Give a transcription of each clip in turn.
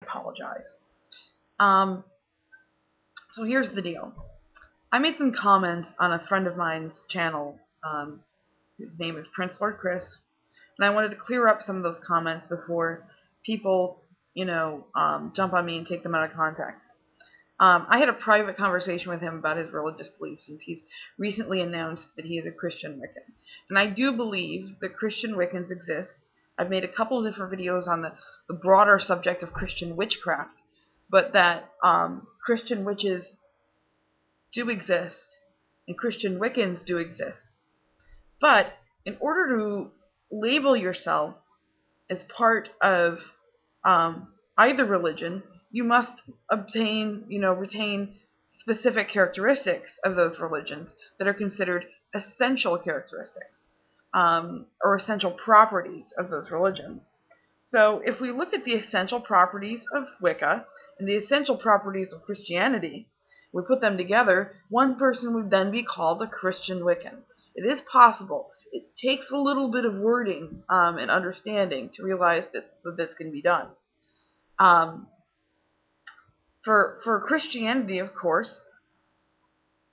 apologize. So here's the deal. I made some comments on a friend of mine's channel. His name is PrinceLordChris, and I wanted to clear up some of those comments before people, jump on me and take them out of context. I had a private conversation with him about his religious beliefs, since he's recently announced that he is a Christian Wiccan. And I do believe that Christian Wiccans exist. I've made a couple of different videos on the broader subject of Christian witchcraft, but that Christian witches do exist, and Christian Wiccans do exist. But in order to label yourself as part of either religion, you must retain specific characteristics of those religions that are considered essential characteristics, or essential properties of those religions. So if we look at the essential properties of Wicca and the essential properties of Christianity, we put them together, one person would then be called a Christian Wiccan. It is possible. It takes a little bit of wording and understanding to realize that this can be done. For Christianity, of course,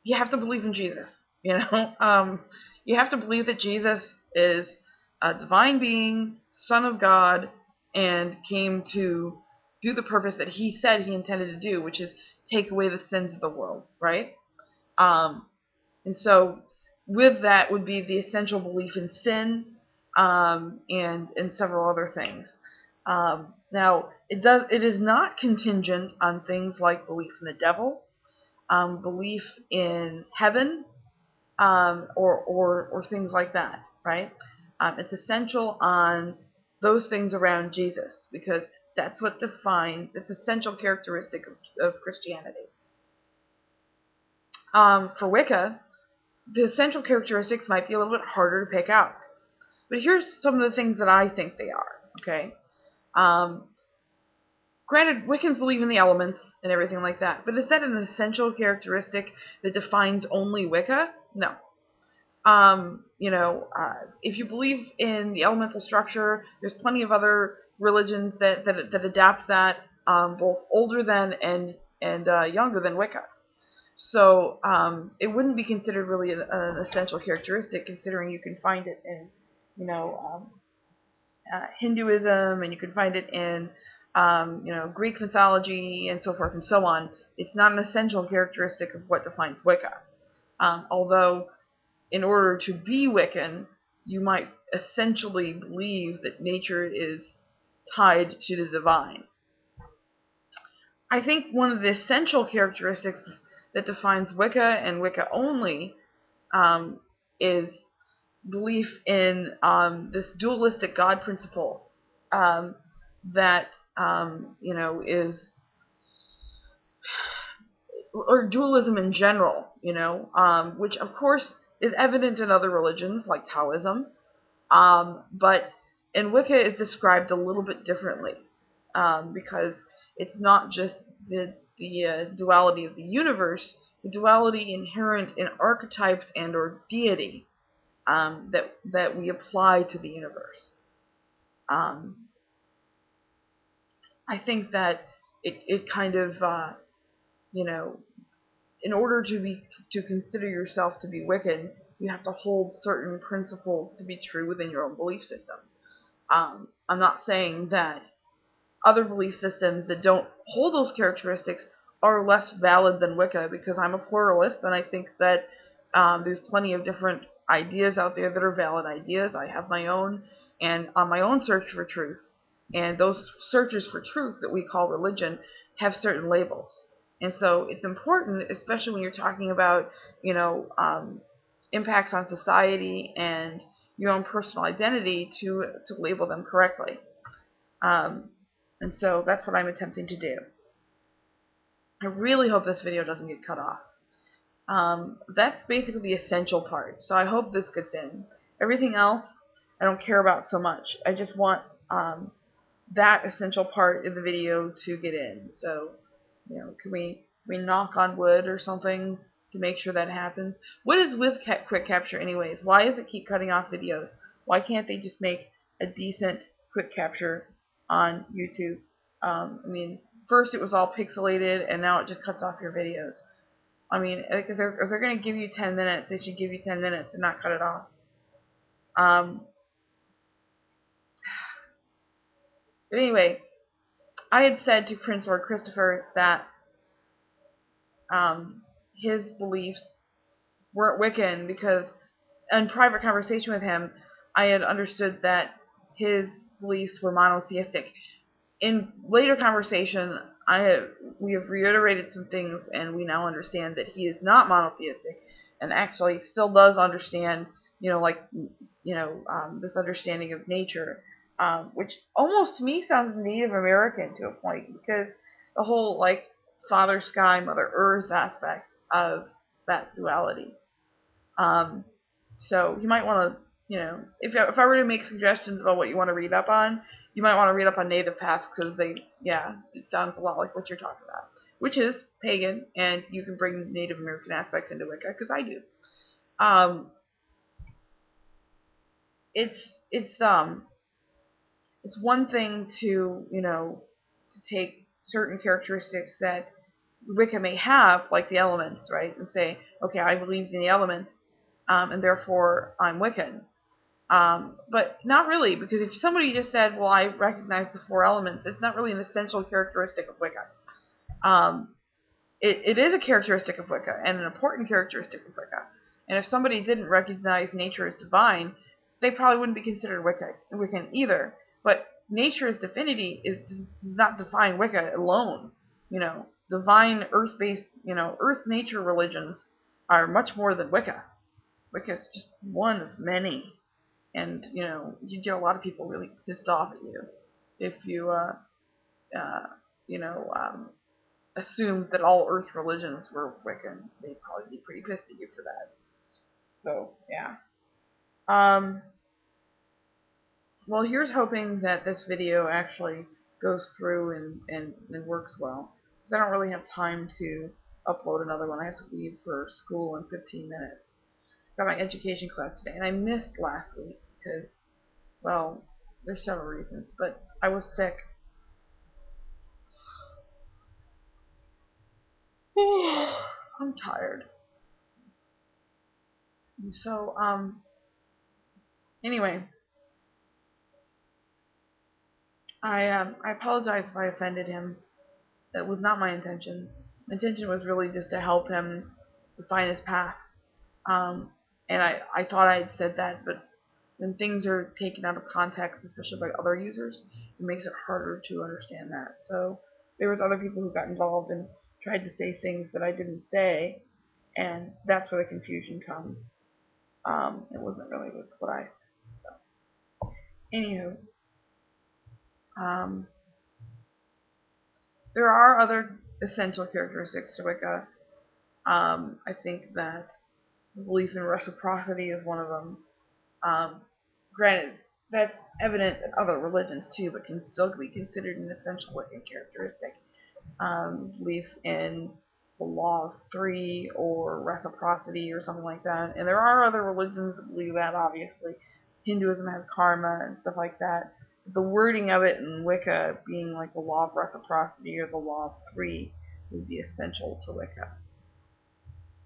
you have to believe in Jesus. You have to believe that Jesus is a divine being, Son of God, and came to do the purpose that he said he intended to do, which is take away the sins of the world, right? And so with that would be the essential belief in sin, and several other things. Now, it is not contingent on things like belief in the devil, belief in heaven, or things like that, right? It's essential on those things around Jesus, because that's what defines, it's essential characteristic of Christianity. For Wicca, the essential characteristics might be a little bit harder to pick out. But here's some of the things that I think they are, okay? Granted, Wiccans believe in the elements and everything like that, but is that an essential characteristic that defines only Wicca? No. If you believe in the elemental structure, there's plenty of other religions that adapt that, both older than and younger than Wicca. So it wouldn't be considered really an essential characteristic, considering you can find it in, Hinduism, and you can find it in, Greek mythology, and so forth and so on. It's not an essential characteristic of what defines Wicca. Although, in order to be Wiccan, you might essentially believe that nature is tied to the divine. I think one of the essential characteristics that defines Wicca and Wicca only is belief in this dualistic God principle that is, or dualism in general, which of course is evident in other religions like Taoism, but in Wicca is described a little bit differently, because it's not just the duality of the universe, the duality inherent in archetypes and or deity that we apply to the universe. I think that it kind of, in order to consider yourself to be Wiccan, you have to hold certain principles to be true within your own belief system. I'm not saying that other belief systems that don't hold those characteristics are less valid than Wicca, because I'm a pluralist, and I think that there's plenty of different ideas out there that are valid ideas. I have my own, and on my own search for truth. And those searches for truth that we call religion have certain labels. And so it's important, especially when you're talking about, impacts on society and your own personal identity, to label them correctly. And so that's what I'm attempting to do. I really hope this video doesn't get cut off. That's basically the essential part. So I hope this gets in. Everything else I don't care about so much. I just want that essential part of the video to get in. So, can we knock on wood or something to make sure that happens? What is with QuickCapture anyways? Why does it keep cutting off videos? Why can't they just make a decent QuickCapture on YouTube? I mean, first it was all pixelated, and now it just cuts off your videos. I mean, like, if they're going to give you 10 minutes, they should give you 10 minutes and not cut it off. But anyway, I had said to Prince Lord Christopher that his beliefs weren't Wiccan because, in private conversation with him, I had understood that his beliefs were monotheistic. In later conversation, we have reiterated some things, and we now understand that he is not monotheistic, and actually still does understand, this understanding of nature, which almost to me sounds Native American to a point, because the whole Father Sky, Mother Earth aspect of that duality. So you might want to, if I were to make suggestions about what you want to read up on, you might want to read up on native paths, because it sounds a lot like what you're talking about, which is pagan, and you can bring Native American aspects into Wicca, because I do. It's one thing to take certain characteristics that Wicca may have, like the elements, right, and say, okay, I believe in the elements, and therefore I'm Wiccan. But not really, because if somebody just said, well, I recognize the 4 elements, it's not really an essential characteristic of Wicca. It is a characteristic of Wicca, and an important characteristic of Wicca. And if somebody didn't recognize nature as divine, they probably wouldn't be considered Wiccan either. But nature as divinity does not define Wicca alone. Divine earth-based, earth-nature religions are much more than Wicca. Wicca is just one of many. And, you get a lot of people really pissed off at you if you, assumed that all Earth religions were Wiccan. They'd probably be pretty pissed at you for that. So, yeah. Well, here's hoping that this video actually goes through and works well. Because I don't really have time to upload another one. I have to leave for school in 15 minutes. Got my education class today, and I missed last week because, well, there's several reasons, but I was sick. I'm tired. So, anyway, I apologize if I offended him. That was not my intention. My intention was really just to help him define his path. And I thought I had said that, but when things are taken out of context, especially by other users, it makes it harder to understand that. So there was other people who got involved and tried to say things that I didn't say, and that's where the confusion comes. It wasn't really what I said. So, anywho, there are other essential characteristics to Wicca. I think that the belief in reciprocity is one of them. Granted, that's evident in other religions too, but can still be considered an essential Wiccan characteristic. Belief in the law of 3 or reciprocity or something like that. And there are other religions that believe that, obviously. Hinduism has karma and stuff like that. The wording of it in Wicca being like the law of reciprocity or the law of 3 would be essential to Wicca.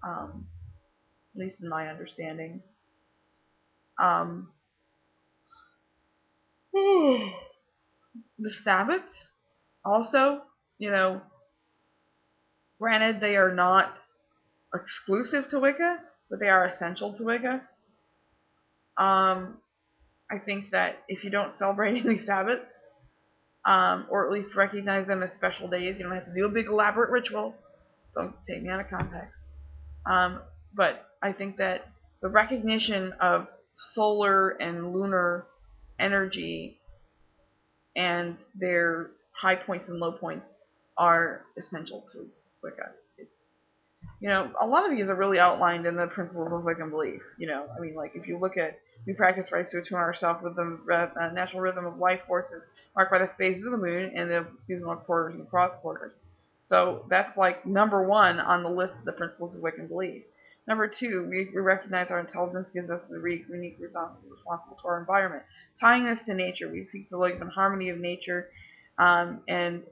At least in my understanding. The Sabbats, also, granted they are not exclusive to Wicca, but they are essential to Wicca. I think that if you don't celebrate any Sabbats, or at least recognize them as special days, you don't have to do a big elaborate ritual. Don't take me out of context. But I think that the recognition of solar and lunar energy and their high points and low points are essential to Wicca. A lot of these are really outlined in the principles of Wiccan belief. Like if you look at, we practice rites to attune ourselves with the natural rhythm of life forces marked by the phases of the moon and the seasonal quarters and cross quarters. So that's like number 1 on the list of the principles of Wiccan belief. Number 2, we recognize our intelligence gives us the responsible to our environment. Tying this to nature, we seek to live in harmony of nature And